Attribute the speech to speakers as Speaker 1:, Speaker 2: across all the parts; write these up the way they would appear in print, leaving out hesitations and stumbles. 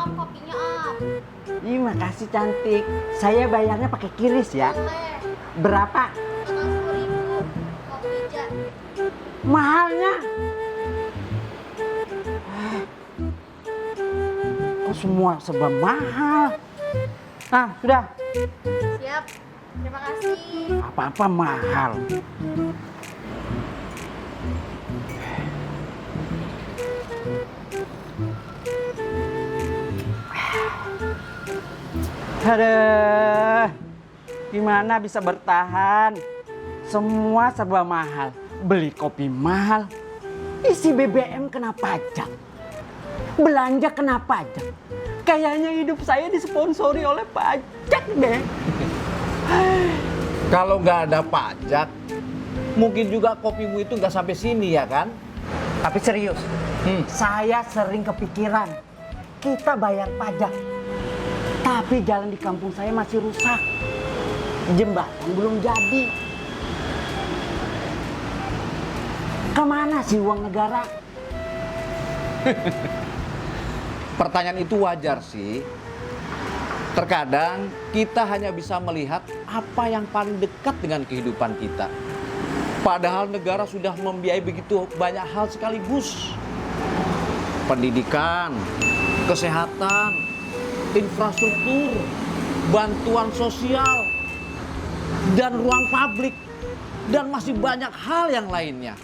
Speaker 1: Bang, kopinya Am.
Speaker 2: Ih, makasih cantik. Saya bayarnya pakai kiris ya.
Speaker 1: Boleh.
Speaker 2: Berapa?
Speaker 1: Cuma 10.000. Kopi jar.
Speaker 2: Mahalnya. Kok semua serba mahal? Ah, sudah.
Speaker 1: Siap. Terima kasih.
Speaker 2: Apa-apa mahal. Aduh, gimana bisa bertahan? Semua serba mahal. Beli kopi mahal. Isi BBM kena pajak. Belanja kena pajak. Kayaknya hidup saya disponsori oleh pajak deh.
Speaker 3: Kalau nggak ada pajak, mungkin juga kopimu itu nggak sampai sini ya kan?
Speaker 2: Tapi serius, saya sering kepikiran. Kita bayar pajak. Tapi jalan di kampung saya masih rusak. Jembatan belum jadi. Kemana sih uang negara?
Speaker 3: Pertanyaan itu wajar sih. Terkadang kita hanya bisa melihat apa yang paling dekat dengan kehidupan kita. Padahal negara sudah membiayai begitu banyak hal sekaligus. Pendidikan, kesehatan, infrastruktur, bantuan sosial, dan ruang publik, dan masih banyak hal yang lainnya.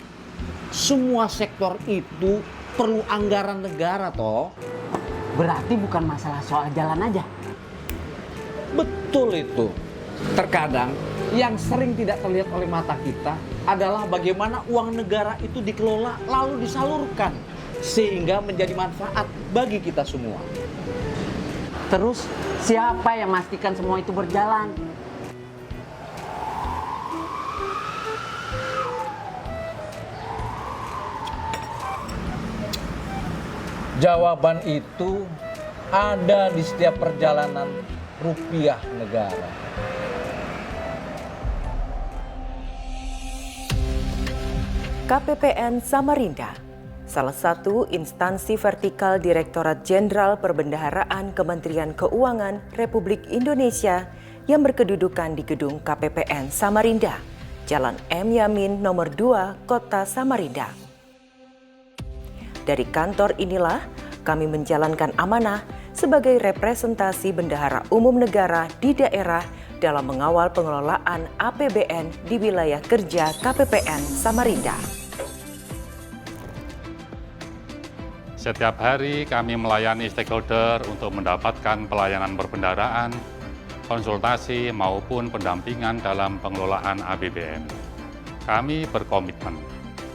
Speaker 3: Semua sektor itu perlu anggaran negara toh.
Speaker 2: Berarti bukan masalah soal jalan aja.
Speaker 3: Betul itu. Terkadang yang sering tidak terlihat oleh mata kita adalah bagaimana uang negara itu dikelola lalu disalurkan sehingga menjadi manfaat bagi kita semua.
Speaker 2: Terus siapa yang memastikan semua itu berjalan?
Speaker 3: Jawaban itu ada di setiap perjalanan rupiah negara.
Speaker 4: KPPN Samarinda, salah satu instansi vertikal Direktorat Jenderal Perbendaharaan Kementerian Keuangan Republik Indonesia yang berkedudukan di gedung KPPN Samarinda, Jalan M. Yamin nomor 2, Kota Samarinda. Dari kantor inilah kami menjalankan amanah sebagai representasi bendahara umum negara di daerah dalam mengawal pengelolaan APBN di wilayah kerja KPPN Samarinda.
Speaker 5: Setiap hari kami melayani stakeholder untuk mendapatkan pelayanan perbendaharaan, konsultasi maupun pendampingan dalam pengelolaan APBN. Kami berkomitmen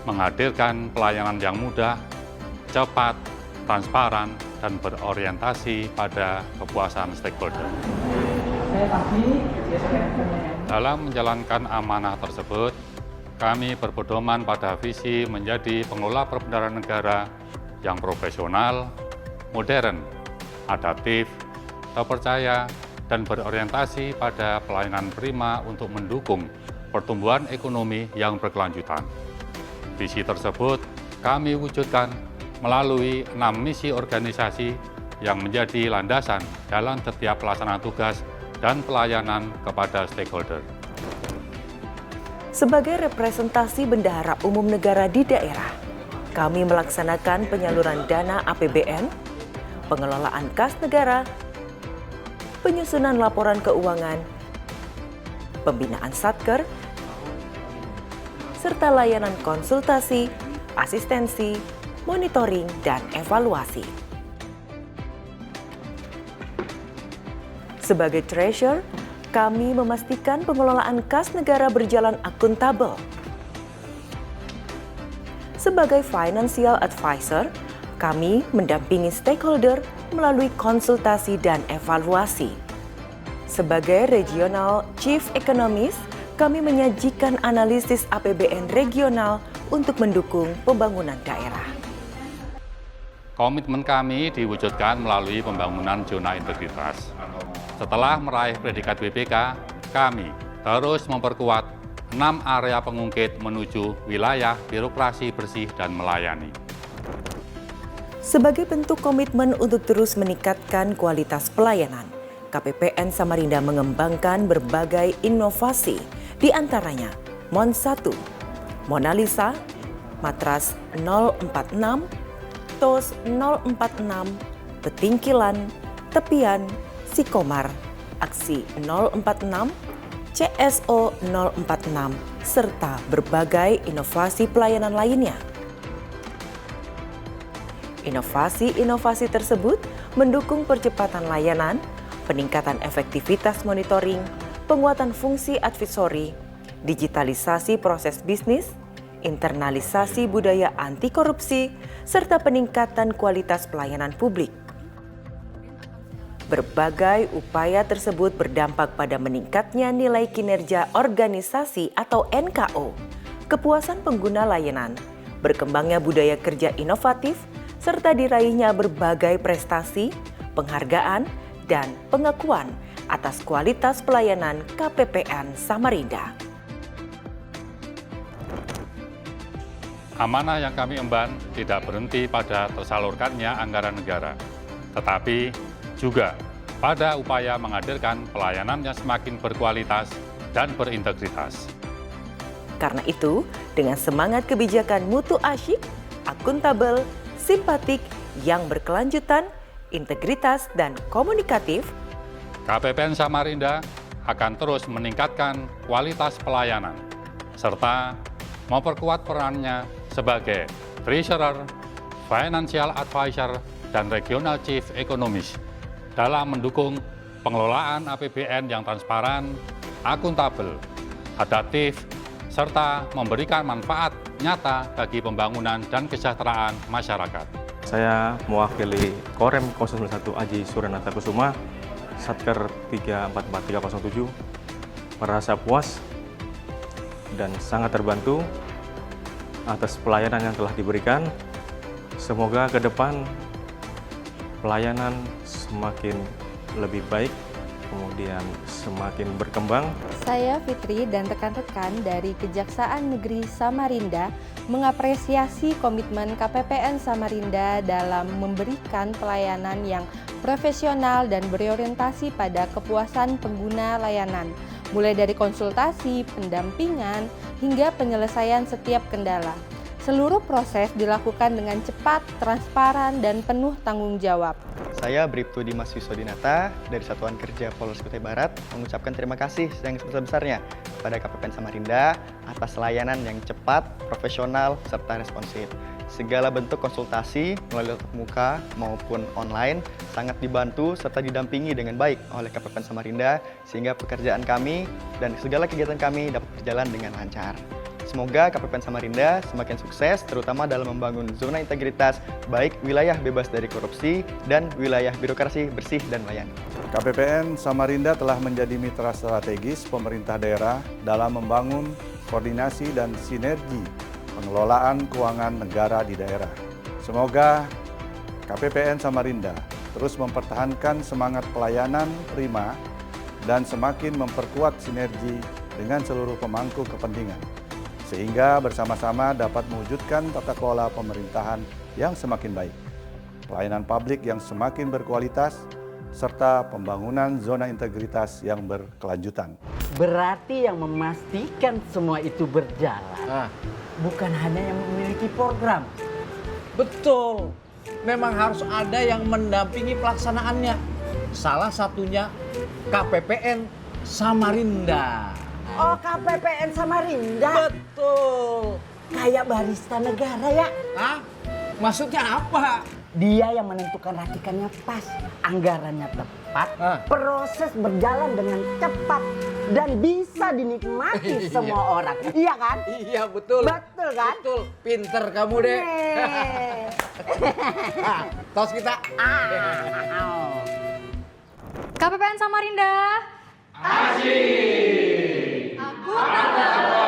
Speaker 5: menghadirkan pelayanan yang mudah, cepat, transparan, dan berorientasi pada kepuasan stakeholder. Dalam menjalankan amanah tersebut, kami berpedoman pada visi menjadi pengelola perbendaharaan negara yang profesional, modern, adaptif, terpercaya, dan berorientasi pada pelayanan prima untuk mendukung pertumbuhan ekonomi yang berkelanjutan. Visi tersebut kami wujudkan melalui 6 misi organisasi yang menjadi landasan dalam setiap pelaksanaan tugas dan pelayanan kepada stakeholder.
Speaker 4: Sebagai representasi bendahara umum negara di daerah, kami melaksanakan penyaluran dana APBN, pengelolaan kas negara, penyusunan laporan keuangan, pembinaan satker, serta layanan konsultasi, asistensi, monitoring, dan evaluasi. Sebagai treasurer, kami memastikan pengelolaan kas negara berjalan akuntabel. Sebagai financial advisor, kami mendampingi stakeholder melalui konsultasi dan evaluasi. Sebagai regional chief economist, kami menyajikan analisis APBN regional untuk mendukung pembangunan daerah.
Speaker 5: Komitmen kami diwujudkan melalui pembangunan zona integritas. Setelah meraih predikat BPK, kami terus memperkuat 6 area pengungkit menuju wilayah birokrasi bersih dan melayani.
Speaker 4: Sebagai bentuk komitmen untuk terus meningkatkan kualitas pelayanan, KPPN Samarinda mengembangkan berbagai inovasi, di antaranya MON 1, Mona Lisa, Matras 046, TOS 046, Petingkilan, Tepian, Sikomar, Aksi 046, CSO 046, serta berbagai inovasi pelayanan lainnya. Inovasi-inovasi tersebut mendukung percepatan layanan, peningkatan efektivitas monitoring, penguatan fungsi advisory, digitalisasi proses bisnis, internalisasi budaya anti korupsi, serta peningkatan kualitas pelayanan publik. Berbagai upaya tersebut berdampak pada meningkatnya nilai kinerja organisasi atau NKO, kepuasan pengguna layanan, berkembangnya budaya kerja inovatif, serta diraihnya berbagai prestasi, penghargaan, dan pengakuan atas kualitas pelayanan KPPN Samarinda.
Speaker 5: Amanah yang kami emban tidak berhenti pada tersalurkannya anggaran negara, tetapi juga pada upaya menghadirkan pelayanan yang semakin berkualitas dan berintegritas.
Speaker 4: Karena itu, dengan semangat kebijakan mutu asyik, akuntabel, simpatik, yang berkelanjutan, integritas, dan komunikatif,
Speaker 5: KPPN Samarinda akan terus meningkatkan kualitas pelayanan, serta memperkuat perannya sebagai Treasurer, Financial Advisor, dan Regional Chief Economist dalam mendukung pengelolaan APBN yang transparan, akuntabel, adaptif, serta memberikan manfaat nyata bagi pembangunan dan kesejahteraan masyarakat.
Speaker 6: Saya mewakili Korem 091 Aji Surenata Kusuma, Satker 344307, merasa puas dan sangat terbantu atas pelayanan yang telah diberikan. Semoga ke depan pelayanan semakin lebih baik, kemudian semakin berkembang.
Speaker 7: Saya Fitri dan rekan-rekan dari Kejaksaan Negeri Samarinda mengapresiasi komitmen KPPN Samarinda dalam memberikan pelayanan yang profesional dan berorientasi pada kepuasan pengguna layanan, mulai dari konsultasi, pendampingan, hingga penyelesaian setiap kendala. Seluruh proses dilakukan dengan cepat, transparan, dan penuh tanggung jawab.
Speaker 8: Saya Bribtu Dimas Wisodinata dari Satuan Kerja Polres Kutai Barat mengucapkan terima kasih yang sebesar-besarnya kepada KPPN Samarinda atas layanan yang cepat, profesional, serta responsif. Segala bentuk konsultasi melalui tatap muka maupun online sangat dibantu serta didampingi dengan baik oleh KPPN Samarinda sehingga pekerjaan kami dan segala kegiatan kami dapat berjalan dengan lancar. Semoga KPPN Samarinda semakin sukses terutama dalam membangun zona integritas baik wilayah bebas dari korupsi dan wilayah birokrasi bersih dan melayani.
Speaker 9: KPPN Samarinda telah menjadi mitra strategis pemerintah daerah dalam membangun koordinasi dan sinergi pengelolaan keuangan negara di daerah. Semoga KPPN Samarinda terus mempertahankan semangat pelayanan prima dan semakin memperkuat sinergi dengan seluruh pemangku kepentingan, sehingga bersama-sama dapat mewujudkan tata kelola pemerintahan yang semakin baik, pelayanan publik yang semakin berkualitas, serta pembangunan zona integritas yang berkelanjutan.
Speaker 2: Berarti yang memastikan semua itu berjalan bukan hanya yang memiliki program.
Speaker 3: Betul, memang harus ada yang mendampingi pelaksanaannya. Salah satunya KPPN Samarinda.
Speaker 2: Oh, KPPN Samarinda?
Speaker 3: Betul.
Speaker 2: Kayak barista negara ya?
Speaker 3: Hah? Maksudnya apa?
Speaker 2: Dia yang menentukan racikannya pas, anggarannya tepat, proses berjalan dengan cepat, dan bisa dinikmati semua orang. Iya kan?
Speaker 3: Iya, betul.
Speaker 2: Betul kan?
Speaker 3: Betul. Pinter kamu deh. Tos kita.
Speaker 1: KPPN Samarinda.
Speaker 5: Asyik.
Speaker 1: Akuntabel.